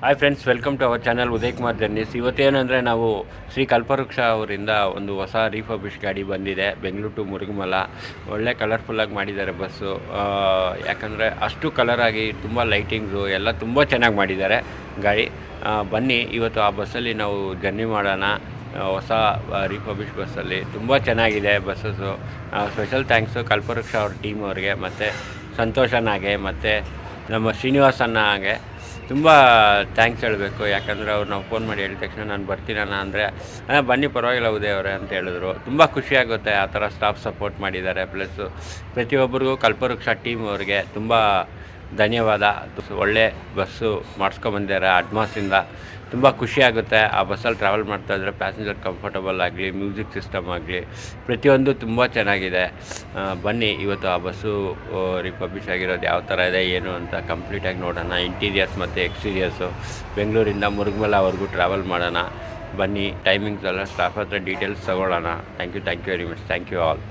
Hi friends, welcome to our channel Uday Kumar journeys. ಇವತ್ತೇನೆಂದರೆ ನಾವು ಶ್ರೀ ಕಲ್ಪವೃಕ್ಷ ಅವರಿಂದ ಒಂದು ಹೊಸ ರೀಫರ್ಬಿಶ್ ಗಾಡಿ ಬಂದಿದೆ. ಬೆಂಗಳೂರು ಟು ಮುರುಗಮಲ. ಒಳ್ಳೆ ಕಲರ್ಫುಲ್ಲಾಗಿ ಮಾಡಿದ್ದಾರೆ ಬಸ್ಸು. ಯಾಕಂದರೆ ಅಷ್ಟು ಕಲರಾಗಿ ತುಂಬ ಲೈಟಿಂಗ್ಸು ಎಲ್ಲ ತುಂಬ ಚೆನ್ನಾಗಿ ಮಾಡಿದ್ದಾರೆ ಗಾಡಿ. ಬನ್ನಿ ಇವತ್ತು ಆ ಬಸ್ಸಲ್ಲಿ ನಾವು ಜರ್ನಿ ಮಾಡೋಣ. ಹೊಸ ರೀಫರ್ಬಿಶ್ ಬಸ್ಸಲ್ಲಿ ತುಂಬ ಚೆನ್ನಾಗಿದೆ ಬಸ್ಸಸ್ಸು. ಸ್ಪೆಷಲ್ ಥ್ಯಾಂಕ್ಸು ಕಲ್ಪವೃಕ್ಷ ಅವ್ರ ಟೀಮ್ ಅವ್ರಿಗೆ, ಮತ್ತು ಸಂತೋಷನಾಗೆ, ಮತ್ತು ನಮ್ಮ ಶ್ರೀನಿವಾಸಣ್ಣಗೆ ತುಂಬ ಥ್ಯಾಂಕ್ಸ್ ಹೇಳಬೇಕು. ಯಾಕಂದರೆ ಅವ್ರು ನಾವು ಫೋನ್ ಮಾಡಿ ಹೇಳಿದ ತಕ್ಷಣ ನಾನು ಬರ್ತೀನಣ್ಣ ಅಂದರೆ ಬನ್ನಿ ಪರವಾಗಿಲ್ಲ ಉದಯ್ ಅವರೇ ಅಂತ ಹೇಳಿದ್ರು. ತುಂಬ ಖುಷಿಯಾಗುತ್ತೆ ಆ ಥರ ಸ್ಟಾಫ್ ಸಪೋರ್ಟ್ ಮಾಡಿದ್ದಾರೆ. ಪ್ಲಸ್ಸು ಪ್ರತಿಯೊಬ್ಬರಿಗೂ ಕಲ್ಪವೃಕ್ಷ ಟೀಮ್ ಅವ್ರಿಗೆ ತುಂಬ ಧನ್ಯವಾದ. ಒಳ್ಳೆ ಬಸ್ಸು ಮಾಡಿಸ್ಕೊಂಬಂದಿದ್ದಾರೆ ಅಡ್ಮಾಸಿಂದ. ತುಂಬ ಖುಷಿಯಾಗುತ್ತೆ ಆ ಬಸ್ಸಲ್ಲಿ ಟ್ರಾವೆಲ್ ಮಾಡ್ತಾಯಿದ್ರೆ. ಪ್ಯಾಸೆಂಜರ್ ಕಂಫರ್ಟಬಲ್ ಆಗಲಿ, ಮ್ಯೂಸಿಕ್ ಸಿಸ್ಟಮ್ ಆಗಲಿ, ಪ್ರತಿಯೊಂದು ತುಂಬ ಚೆನ್ನಾಗಿದೆ. ಬನ್ನಿ ಇವತ್ತು ಆ ಬಸ್ಸು ರಿಫರ್ಬಿಶ್ ಆಗಿರೋದು ಯಾವ ಥರ ಇದೆ ಏನು ಅಂತ ಕಂಪ್ಲೀಟಾಗಿ ನೋಡೋಣ. ಇಂಟೀರಿಯರ್ಸ್ ಮತ್ತು ಎಕ್ಸ್ಟೀರಿಯರ್ಸು, ಬೆಂಗಳೂರಿಂದ ಮುರುಗಮಲವರೆಗೂ ಟ್ರಾವೆಲ್ ಮಾಡೋಣ. ಬನ್ನಿ, ಟೈಮಿಂಗ್ಸ್ ಎಲ್ಲ ಸ್ಟಾಫ್ ಹತ್ರ ಡೀಟೇಲ್ಸ್ ತಗೊಳ್ಳೋಣ. Thank you very much. Thank you all.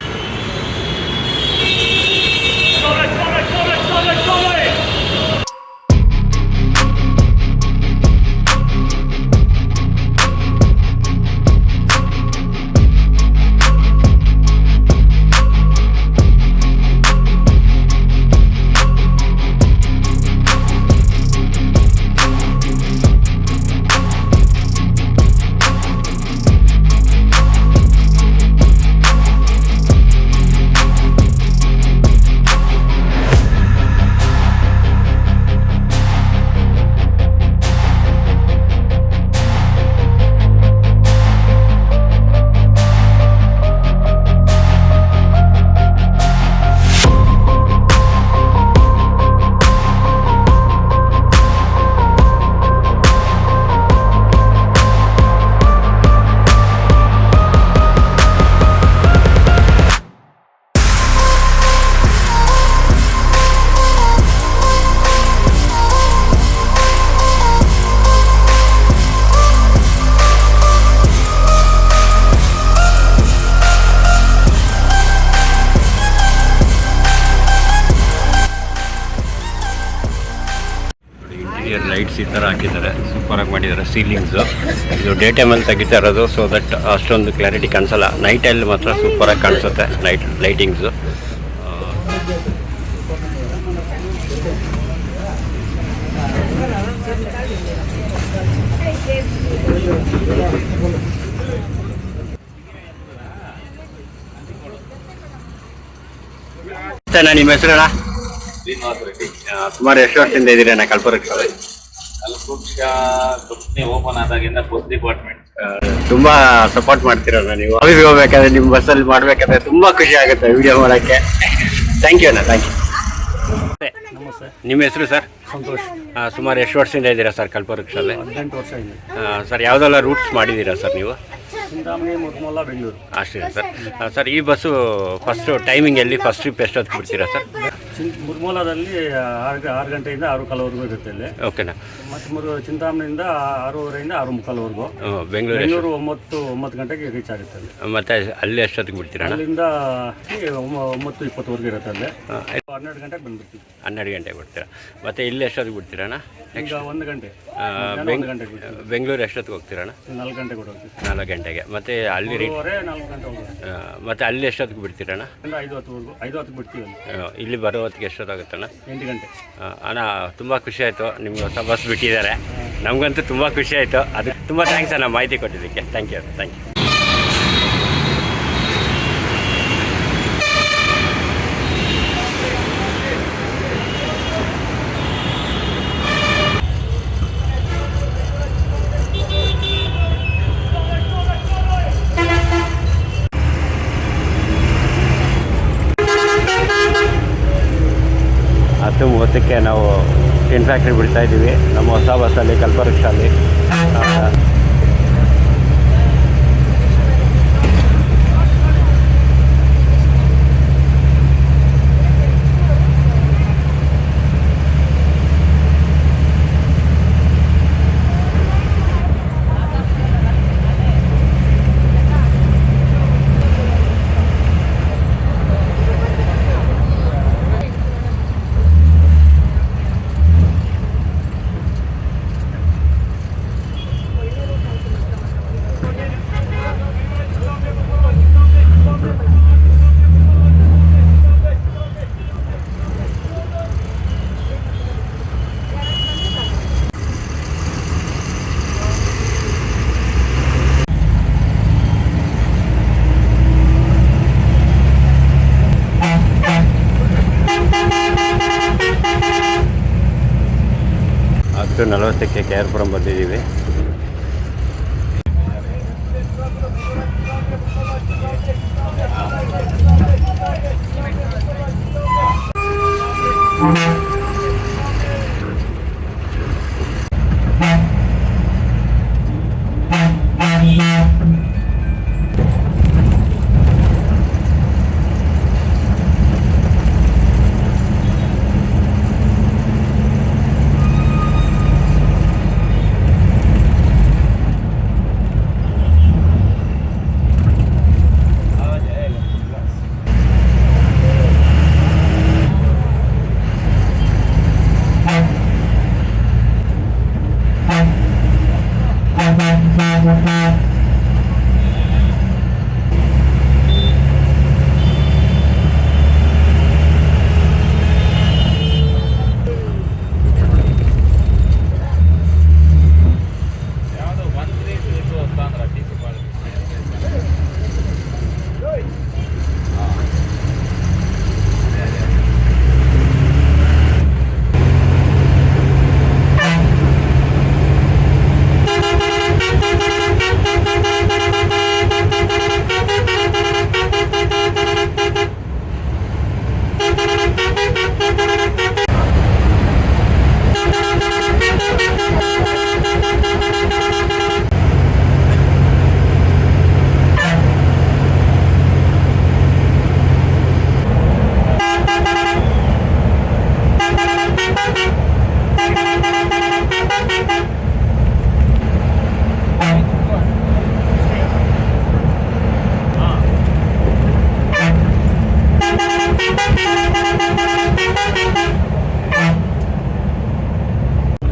Lights ಈ ಥರ ಹಾಕಿದ್ದಾರೆ, ಸೂಪರಾಗಿ ಮಾಡಿದ್ದಾರೆ. ಸೀಲಿಂಗ್ಸು ಇದು ಡೇ ಟೈಮಲ್ಲಿ ತೆಗಿತಾ ಇರೋದು, ಸೊ ದಟ್ ಅಷ್ಟೊಂದು ಕ್ಲಾರಿಟಿ ಕಾಣಿಸಲ್ಲ. ನೈಟಲ್ಲಿ ಮಾತ್ರ ಸೂಪರಾಗಿ ಕಾಣಿಸುತ್ತೆ ಲೈಟಿಂಗ್ಸು. ನಿಮ್ಮ ಹೆಸರಣ್ಣ? ಸುಮಾರು ಎಷ್ಟು ವರ್ಷದಿಂದ ಇದ್ದೀರಣ್ಣ ಕಲ್ಪವೃಕ್ಷ? ಕಂಪ್ನಿ ಓಪನ್ ಆದಾಗಿಂದ ಬಸ್ ಡಿಪಾರ್ಟ್ಮೆಂಟ್ ತುಂಬಾ ಸಪೋರ್ಟ್ ಮಾಡ್ತೀರಣ್ಣ ನೀವು. ಅಲ್ಲಿಗೆ ಹೋಗ್ಬೇಕಾದ್ರೆ ನಿಮ್ಮ ಬಸ್ಸಲ್ಲಿ ಮಾಡ್ಬೇಕಾದ್ರೆ ತುಂಬಾ ಖುಷಿ ಆಗುತ್ತೆ ವಿಡಿಯೋ ಮಾಡೋಕ್ಕೆ. ಥ್ಯಾಂಕ್ ಯು ಅಣ್ಣ, ಥ್ಯಾಂಕ್ ಯು. ನಮಸ್ತೆ, ನಿಮ್ಮ ಹೆಸರು ಸರ್? ಸಂತೋಷ್. ಸುಮಾರು ಎಷ್ಟು ವರ್ಷದಿಂದ ಇದ್ದೀರಾ ಸರ್ ಕಲ್ಪವೃಕ್ಷಲ್ಲಿ? 18 ವರ್ಷ ಇದೆ ಸರ್. ಯಾವುದೆಲ್ಲ ರೂಟ್ಸ್ ಮಾಡಿದ್ದೀರಾ ಸರ್ ನೀವು? ಚಿಂತಾಮಣಿ, ಮುರುಗಮಲ, ಬೆಂಗಳೂರು ಅಷ್ಟೇ ಸರ್. ಸರ್, ಈ ಬಸ್ಸು ಫಸ್ಟು ಟೈಮಿಂಗ್ ಎಲ್ಲಿ ಫಸ್ಟ್ ಟ್ರಿಪ್ ಎಷ್ಟೊತ್ತು ಬಿಡ್ತೀರಾ ಸರ್? ಮುರುಗಮಲದಲ್ಲಿ 6 ಗಂಟೆಯಿಂದ 6:15ವರೆಗೂ ಇರುತ್ತೆ ಇಲ್ಲಿ. ಓಕೆನಾ. ಮತ್ತು ಚಿಂತಾಮಣಿಯಿಂದ 6:30ಯಿಂದ 6:45ವರೆಗೂ. ಬೆಂಗಳೂರು 9 ಗಂಟೆಗೆ ರೀಚ್ ಆಗುತ್ತೆ ಅಲ್ಲಿ. ಮತ್ತೆ ಅಲ್ಲಿ ಎಷ್ಟೊತ್ತಿಗೆ ಬಿಡ್ತೀರಾ? ಅಲ್ಲಿಂದ 9:20ವರೆಗೂ ಇರುತ್ತೆ ಅಲ್ಲಿ. 12 ಗಂಟೆಗೆ ಬಂದ್ಬಿಡ್ತೀವಿ. 12 ಗಂಟೆಗೆ ಬಿಡ್ತೀರಾ. ಮತ್ತು ಇಲ್ಲಿ ಎಷ್ಟೊತ್ತಿಗೆ ಬಿಡ್ತೀರಣ್ಣ? ಈಗ 1 ಗಂಟೆ. ಬೆಂಗಳೂರು ಎಷ್ಟೊತ್ತಿಗೆ ಹೋಗ್ತೀರಣ್ಣ? 4 ಗಂಟೆಗೆ ಕೊಡೋದು. 4 ಗಂಟೆಗೆ. ಮತ್ತು ಅಲ್ಲಿ 4 ಗಂಟೆ ಹೋಗೋದು. ಮತ್ತು ಅಲ್ಲಿ ಎಷ್ಟೊತ್ತಿಗೆ ಬಿಡ್ತೀರಣ್ಣ? 5:10ವರೆಗೂ ಬಿಡ್ತೀವಿ ಅಲ್ಲಿ. ಇಲ್ಲಿ ಬರೋ ಹೊತ್ತಿಗೆ ಎಷ್ಟೊತ್ತಾಗುತ್ತಣ್ಣ? 8 ಗಂಟೆ. ಅಣ್ಣ, ತುಂಬ ಖುಷಿ ಆಯಿತು ನಿಮ್ಗೆ ಹೊಸ ಬಸ್ ಬಿಟ್ಟಿದ್ದಾರೆ. ನಮಗಂತೂ ತುಂಬ ಖುಷಿ ಆಯಿತು. ಅದಕ್ಕೆ ತುಂಬ ಥ್ಯಾಂಕ್ಸ್ ಅಣ್ಣ ಮಾಹಿತಿ ಕೊಟ್ಟಿದ್ದಕ್ಕೆ. Thank you. ಹತ್ತು 30ಕ್ಕೆ ನಾವು ಟಿನ್ ಫ್ಯಾಕ್ಟ್ರಿ ಬಿಡ್ತಾ ಇದ್ದೀವಿ ನಮ್ಮ ಹೊಸ ಬಸ್ಸಲ್ಲಿ ಕಲ್ಪವೃಕ್ಷಲ್ಲಿ. 8:40ಕ್ಕೆ ಕೆ ಆರ್ ಪುರಂ ಬಂದಿದ್ದೀವಿ.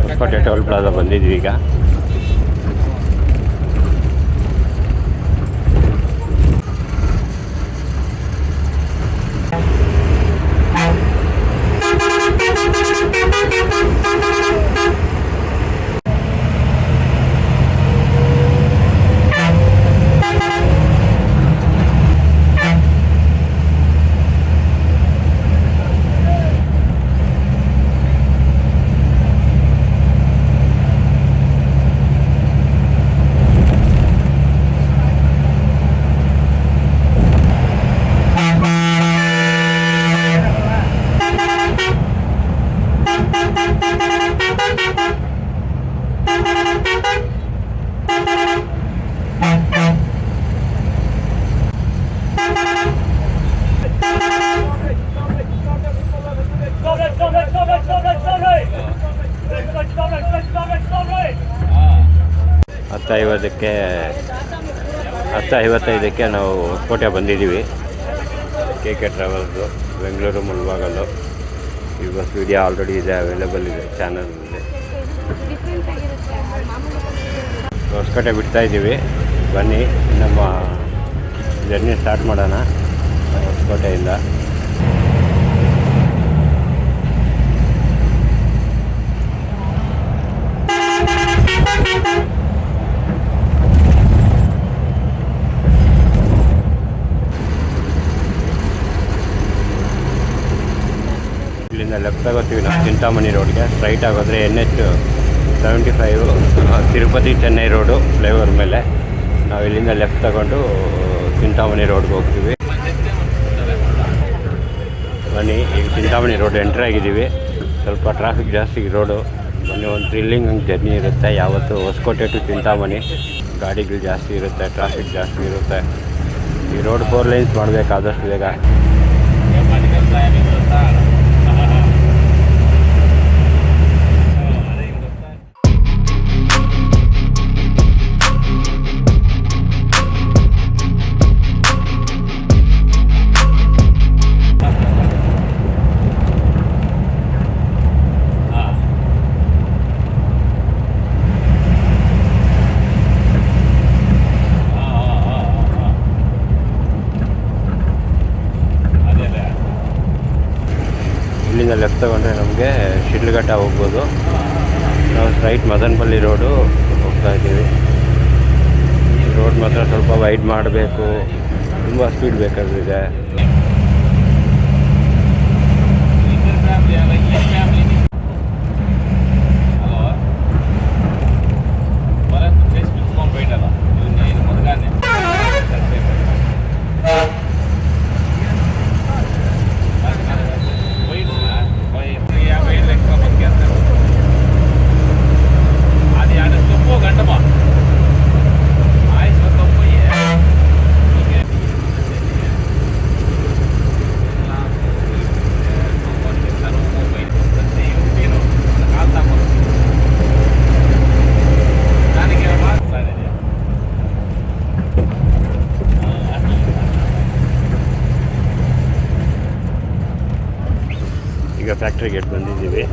ಹೊಸಕೋಟೆ ಟೋಲ್ ಪ್ಲಾಜಾ ಬಂದಿದ್ವಿ ಈಗ. ಹತ್ತು ಐವತ್ತೈದಕ್ಕೆ ನಾವು ಹೊಸಕೋಟೆ ಬಂದಿದ್ದೀವಿ. KK travels Bengaluru Mulbagal. ಈ ಬಸ್ ವಿಡಿಯೋ ಆಲ್ರೆಡಿ ಇದೆ, ಅವೈಲೇಬಲ್ ಇದೆ ಚಾನಲಲ್ಲಿ. ಹೊಸಕೋಟೆ ಬಿಡ್ತಾ ಇದ್ದೀವಿ, ಬನ್ನಿ ನಮ್ಮ ಜರ್ನಿ ಸ್ಟಾರ್ಟ್ ಮಾಡೋಣ ಹೊಸಕೋಟೆಯಿಂದ. ಇಲ್ಲಿಂದ ಲೆಫ್ಟ್ ತಗೋತೀವಿ ನಾವು ಚಿಂತಾಮಣಿ ರೋಡ್ಗೆ. ಸ್ಟ್ರೈಟ್ ಆಗೋದ್ರೆ NH75 Tirupati Chennai road flyover ಮೇಲೆ. ನಾವು ಇಲ್ಲಿಂದ ಲೆಫ್ಟ್ ತಗೊಂಡು ಚಿಂತಾಮಣಿ ರೋಡ್ಗೆ ಹೋಗ್ತೀವಿ. ಬನ್ನಿ, ಈಗ ಚಿಂತಾಮಣಿ ರೋಡ್ ಎಂಟ್ರ್ ಆಗಿದ್ದೀವಿ. ಸ್ವಲ್ಪ ಟ್ರಾಫಿಕ್ ಜಾಸ್ತಿ ರೋಡು. ಬನ್ನಿ, ಒಂದು ಥ್ರಿಲ್ಲಿಂಗ್ ಜರ್ನಿ ಇರುತ್ತೆ ಯಾವತ್ತು. ಹೊಸಕೋಟೆ ಟು ಚಿಂತಾಮಣಿ ಗಾಡಿಗಳು ಜಾಸ್ತಿ ಇರುತ್ತೆ, ಟ್ರಾಫಿಕ್ ಜಾಸ್ತಿ ಇರುತ್ತೆ. ಈ ರೋಡ್ 4 ಲೈನ್ಸ್ ಮಾಡಬೇಕಾದಷ್ಟು ಬೇಗ. ಇಲ್ಲಿಂದ ಲೆಫ್ಟ್ ತಗೊಂಡ್ರೆ ನಮಗೆ ಶಿಡ್ಲಘಟ್ಟ ಹೋಗ್ಬೋದು. ನಾವು ಸ್ಟ್ರೈಟ್ ಮದನಪಲ್ಲಿ ರೋಡು ಹೋಗ್ತಾ ಇದ್ದೀವಿ. ರೋಡ್ ಮಾತ್ರ ಸ್ವಲ್ಪ ವೈಡ್ ಮಾಡಬೇಕು, ತುಂಬ ಸ್ಪೀಡ್ ಬೇಕಾಗಿದೆ. ಈಗ ಫ್ಯಾಕ್ಟ್ರಿ ಗೇಟ್ ಬಂದಿದ್ದೀವಿ.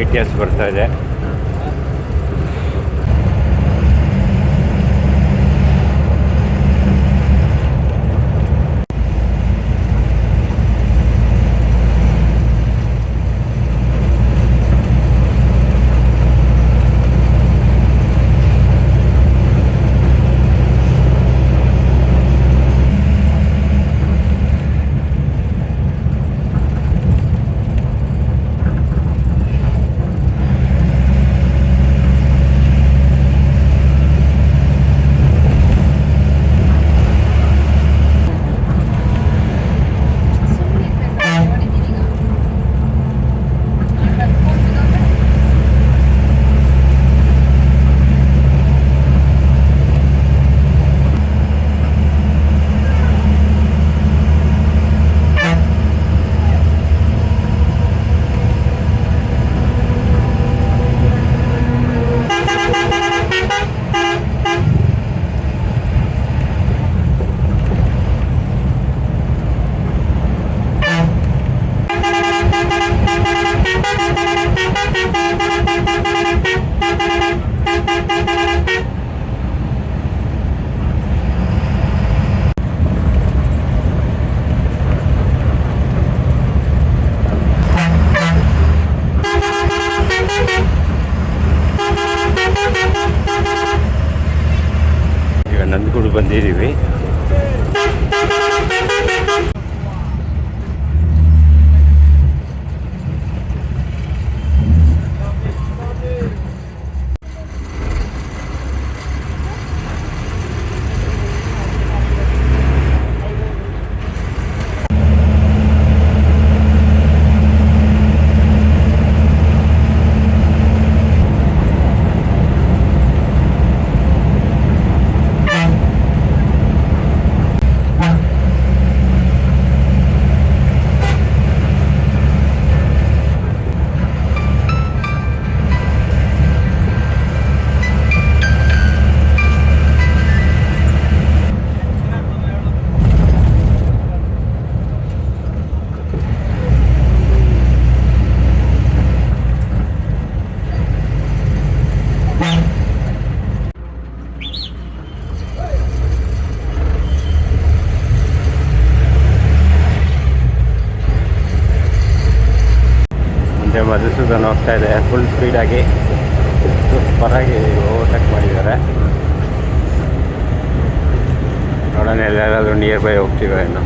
ATS ಬರ್ತಾ ಇದೆ. ನಂದಗೂಡು ಬಂದಿದ್ದೀವಿ. ಮಧುಸೂದನ್ ಹೋಗ್ತಾ ಇದೆ ಫುಲ್ ಸ್ಪೀಡಾಗಿ. ಸೂಪರಾಗಿ ಓವರ್ಟೇಕ್ ಮಾಡಿದ್ದಾರೆ. ನೋಡೋಣ ಎಲ್ಲಾದರೂ ನಿಯರ್ ಬೈ ಹೋಗ್ತೀವಿ ಇನ್ನು.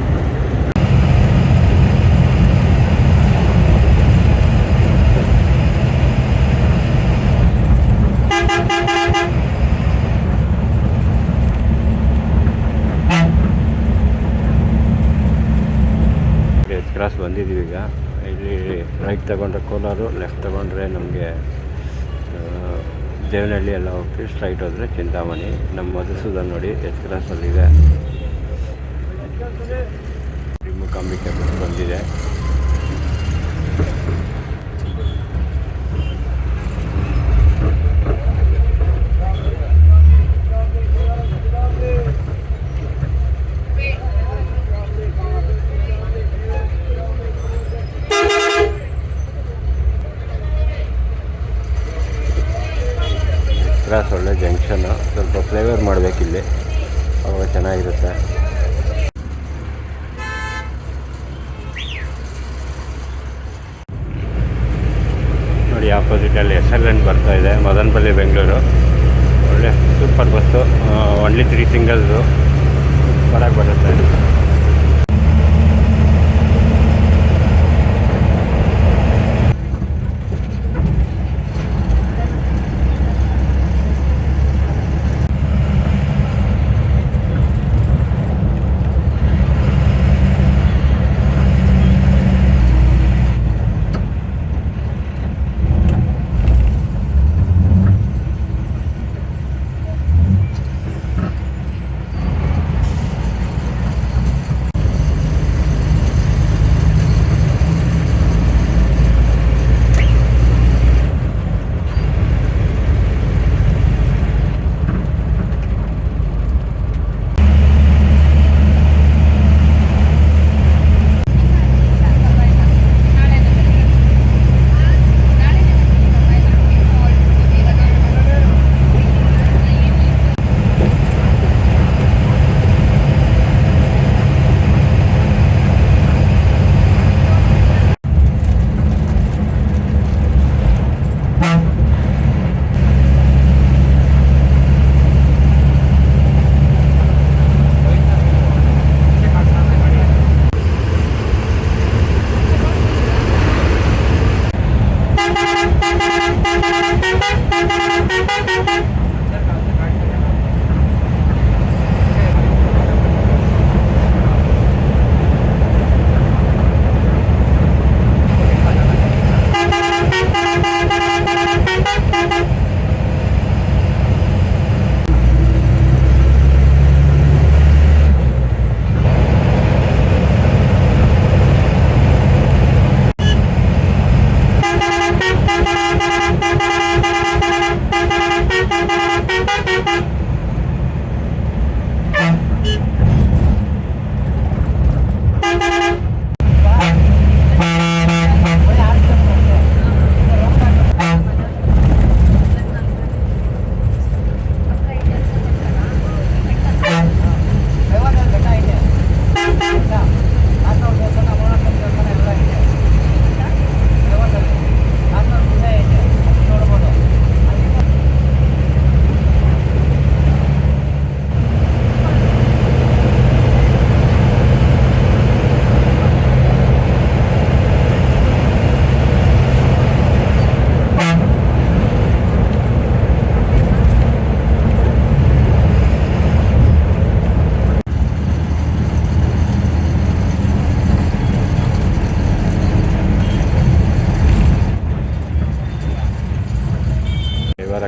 ಕ್ರಾಸ್ ಬಂದಿದ್ದೀವಿ ಈಗ. ಇಲ್ಲಿ ರೈಟ್ ತಗೊಂಡ್ರೆ ಕೋಲಾರು, ಲೆಫ್ಟ್ ತಗೊಂಡ್ರೆ ನಮಗೆ ದೇವನಹಳ್ಳಿ ಎಲ್ಲ ಹೋಗ್ತೀವಿ. ಸ್ಟ್ರೈಟ್ ಹೋದರೆ ಚಿಂತಾಮಣಿ. ನಮ್ಮ ಮಧುಸೂದನ್ ನೋಡಿ ಎಸ್ ಕ್ರಾಸಲ್ಲಿದೆ. ಮೂಕಾಂಬಿಕೆ ಬಂದಿದೆ. ಕ್ರಾಸ್ ಒಳ್ಳೆ ಜಂಕ್ಷನ್ನು. ಸ್ವಲ್ಪ ಫ್ಲೇವರ್ ಮಾಡಬೇಕಿಲ್ಲಿ, ಅವಾಗ ಚೆನ್ನಾಗಿರುತ್ತೆ. ನೋಡಿ ಆಪೋಸಿಟಲ್ಲಿ SLN ಬರ್ತಾ ಇದೆ, ಮದನಪಲ್ಲಿ ಬೆಂಗಳೂರು. ಒಳ್ಳೆ ಸೂಪರ್ ಬಸ್ಸು, ಒನ್ಲಿ 3 ಸಿಂಗಲ್ಸು ಹೊರಗೆ ಬರುತ್ತೆ.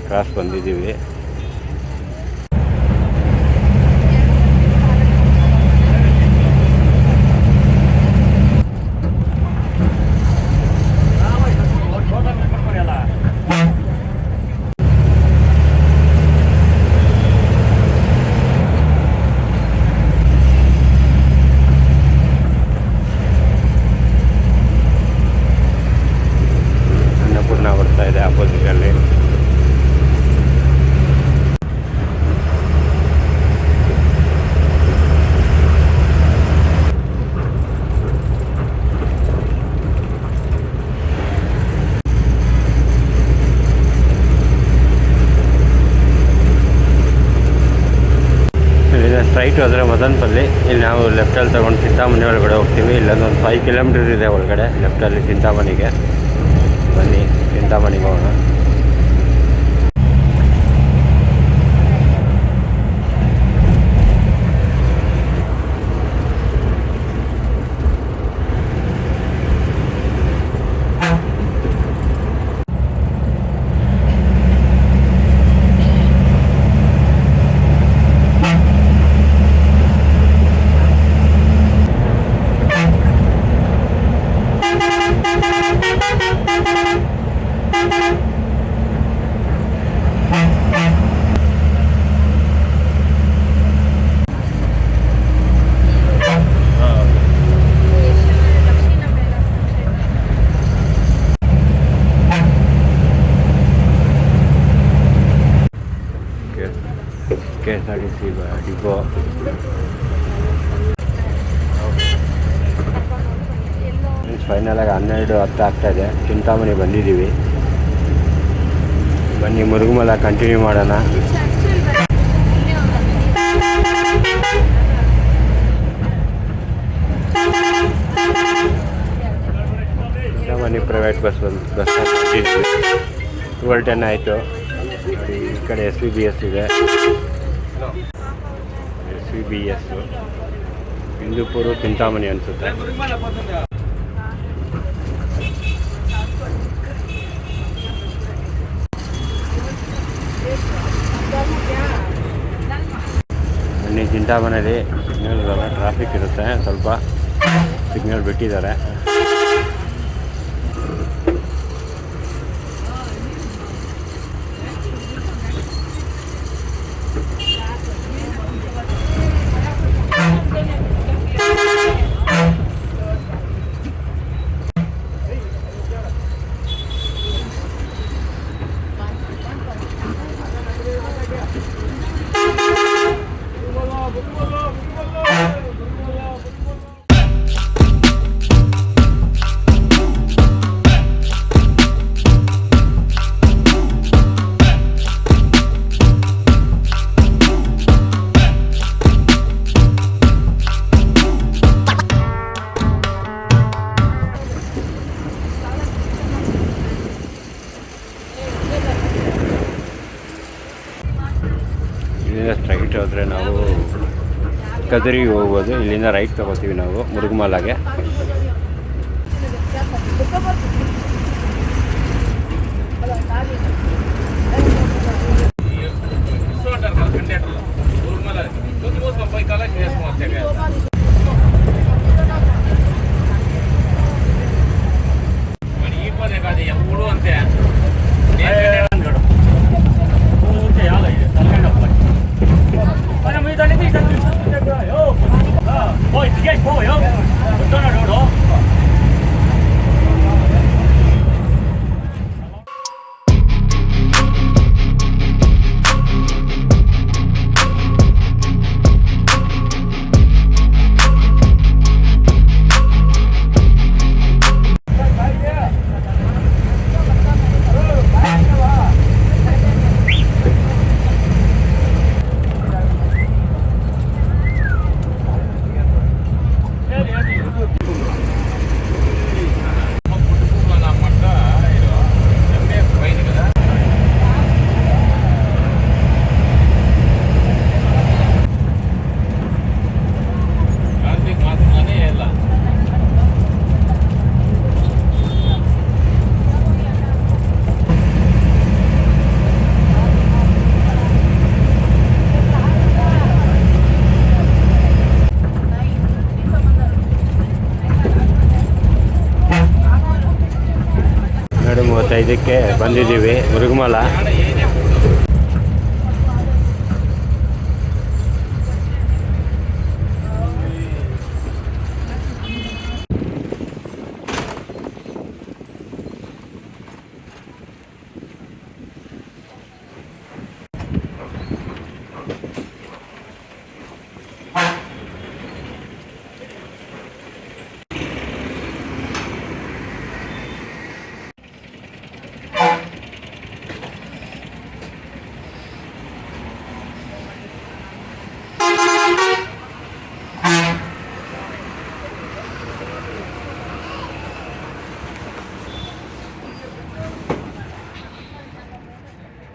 ಕ್ರಾಸ್ ಬಂದಿದ್ದೀವಿ. ಅನ್ನಪೂರ್ಣ ಬರ್ತಾ ಇದೆ ಆಪೋಸಿಟಲ್ಲಿ. ಸ್ಟ್ರೈಟ್ ಹೋದರೆ ಮದನಪಲ್ಲಿ, ಇಲ್ಲಿ ನಾವು ಲೆಫ್ಟಲ್ಲಿ ತೊಗೊಂಡು ಚಿಂತಾಮಣಿ ಒಳಗಡೆ ಹೋಗ್ತೀವಿ. ಇಲ್ಲೊಂದೊಂದು 5 ಕಿಲೋಮೀಟರ್ ಇದೆ ಒಳಗಡೆ ಲೆಫ್ಟಲ್ಲಿ ಚಿಂತಾಮಣಿಗೆ. ಬನ್ನಿ ಚಿಂತಾಮಣಿಗೆ ಹೋಗೋಣ. KSRTC depot. ಫೈನಲಾಗಿ 12:10 ಆಗ್ತಾಯಿದೆ. ಚಿಂತಾಮಣಿ ಬಂದಿದ್ದೀವಿ. ಬನ್ನಿ ಮುರುಗಮಲ ಕಂಟಿನ್ಯೂ ಮಾಡೋಣ. ಬನ್ನಿ ಪ್ರೈವೇಟ್ ಬಸ್ 12:10 ಆಯಿತು ನೋಡಿ. ಈ ಕಡೆ SVBS ಇದೆ, SVBS ಹಿಂದೂಪುರ ಚಿಂತಾಮಣಿ ಅನಿಸುತ್ತೆ. ಬನ್ನಿ ಚಿಂತಾಮಣಿಯಲ್ಲಿ ಸಿಗ್ನಲ್ ಇರಲ್ಲ, ಟ್ರಾಫಿಕ್ ಇರುತ್ತೆ, ಸ್ವಲ್ಪ ಸಿಗ್ನಲ್ ಬಿಟ್ಟಿದ್ದಾರೆ. ಇಲ್ಲಿಂದ ಸ್ಟ್ರೈಟ್ ಹೋದರೆ ನಾವು ಕದರಿಗೆ ಹೋಗ್ಬೋದು. ಇಲ್ಲಿಂದ ರೈಟ್ ತಗೋತೀವಿ ನಾವು ಮುರುಗಮಲಗೆ. ಇದಕ್ಕೆ ಬಂದಿದ್ದೀವಿ ಮುರುಗಮಲ.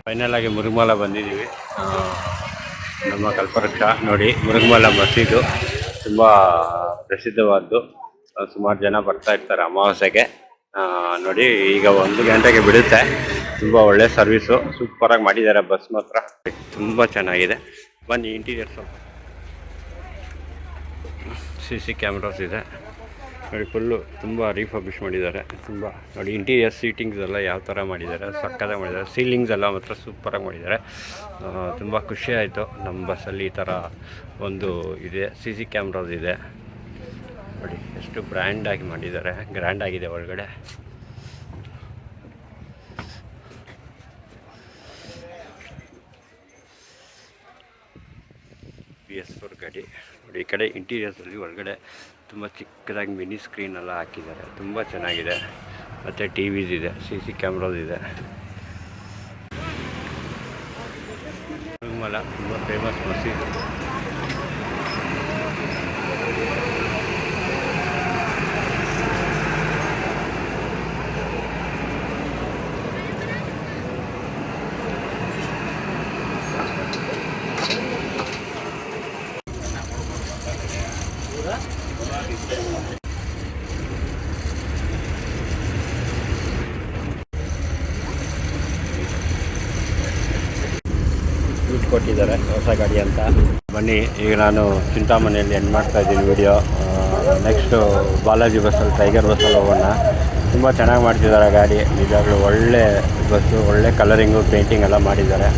ಫೈನಲ್ ಆಗಿ ಮುರುಗಮಲ ಬಂದಿದ್ದೀವಿ. ನಮ್ಮ ಕಲ್ಪವೃಕ್ಷ ನೋಡಿ, ಮುರುಗಮಲ ಮಸೀದು ತುಂಬ ಪ್ರಸಿದ್ಧವಾದ್ದು. ಸುಮಾರು ಜನ ಬರ್ತಾ ಇರ್ತಾರೆ ಅಮಾವಾಸ್ಯೆಗೆ. ನೋಡಿ ಈಗ 1 ಗಂಟೆಗೆ ಬಿಡುತ್ತೆ. ತುಂಬ ಒಳ್ಳೆ ಸರ್ವಿಸು, ಸೂಪರಾಗಿ ಮಾಡಿದ್ದಾರೆ. ಬಸ್ ಮಾತ್ರ ತುಂಬ ಚೆನ್ನಾಗಿದೆ. ಬನ್ನಿ ಇಂಟೀರಿಯರ್ ಸ್ವಲ್ಪ CC ಕ್ಯಾಮ್ರಾಸ್ ಇದೆ ನೋಡಿ. ಫುಲ್ಲು ತುಂಬ ರೀಫರ್ಬಿಶ್ ಮಾಡಿದ್ದಾರೆ. ತುಂಬ ನೋಡಿ ಇಂಟೀರಿಯರ್ ಸೀಟಿಂಗ್ಸ್ ಎಲ್ಲ ಯಾವ ಥರ ಮಾಡಿದ್ದಾರೆ, ಸಕ್ಕತ್ತಾಗಿ ಮಾಡಿದ್ದಾರೆ. ಸೀಲಿಂಗ್ಸ್ ಎಲ್ಲ ಮಾತ್ರ ಸೂಪರಾಗಿ ಮಾಡಿದ್ದಾರೆ. ತುಂಬ ಖುಷಿ ಆಯಿತು. ನಮ್ಮ ಬಸ್ಸಲ್ಲಿ ಈ ಥರ ಒಂದು ಇದೆ, CC ಕ್ಯಾಮ್ರಾಸ್ ಇದೆ ನೋಡಿ. ಎಷ್ಟು ಬ್ರ್ಯಾಂಡಾಗಿ ಮಾಡಿದ್ದಾರೆ, ಗ್ರ್ಯಾಂಡಾಗಿದೆ ಒಳಗಡೆ. PS4 ಗಾಡಿ ನೋಡಿ. ಈ ಕಡೆ ಇಂಟೀರಿಯರ್ಸಲ್ಲಿ ಒಳಗಡೆ ತುಂಬ ಚಿಕ್ಕದಾಗಿ ಮಿನಿ ಸ್ಕ್ರೀನ್ ಎಲ್ಲ ಹಾಕಿದ್ದಾರೆ, ತುಂಬ ಚೆನ್ನಾಗಿದೆ. ಮತ್ತು TVs ಇದೆ, CC ಕ್ಯಾಮ್ರಾಸ್ ಇದೆ. ಮಲ ತುಂಬ ಫೇಮಸ್ ಬಸ್ ಇದು. ಯೂಸ್ ಕೊಟ್ಟಿದ್ದಾರೆ ಹೊಸ ಗಾಡಿ ಅಂತ. ಬನ್ನಿ, ಈಗ ನಾನು ಚಿಂತಾಮಣಿಯಲ್ಲಿ ಎಂಡ್ ಮಾಡ್ತಾ ಇದ್ದೀನಿ ವಿಡಿಯೋ. ನೆಕ್ಸ್ಟು ಬಾಲಾಜಿ ಬಸ್ಸಲ್ಲಿ, ಟೈಗರ್ ಬಸ್ಸಲ್ಲಿ ಹೋಗೋಣ. ತುಂಬ ಚೆನ್ನಾಗಿ ಮಾಡ್ತಿದ್ದಾರೆ ಗಾಡಿ, ನಿಜವಾಗ್ಲೂ ಒಳ್ಳೆ ಬಸ್ಸು, ಒಳ್ಳೆ ಕಲರಿಂಗು, ಪೇಂಟಿಂಗ್ ಎಲ್ಲ ಮಾಡಿದ್ದಾರೆ.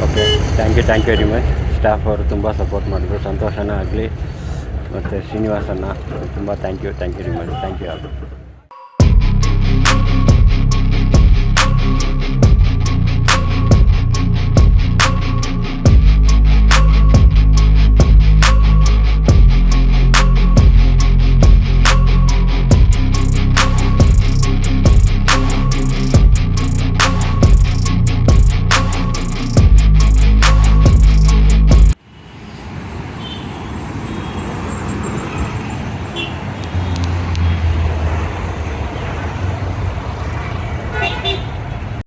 Okay, thank you very much. Staff ಅವರು ತುಂಬ ಸಪೋರ್ಟ್ ಮಾಡಿದ್ರು, ಸಂತೋಷನೇ ಆಗಲಿ ಮತ್ತು ಶ್ರೀನಿವಾಸನ್ನ ತುಂಬ thank you very much. Thank you.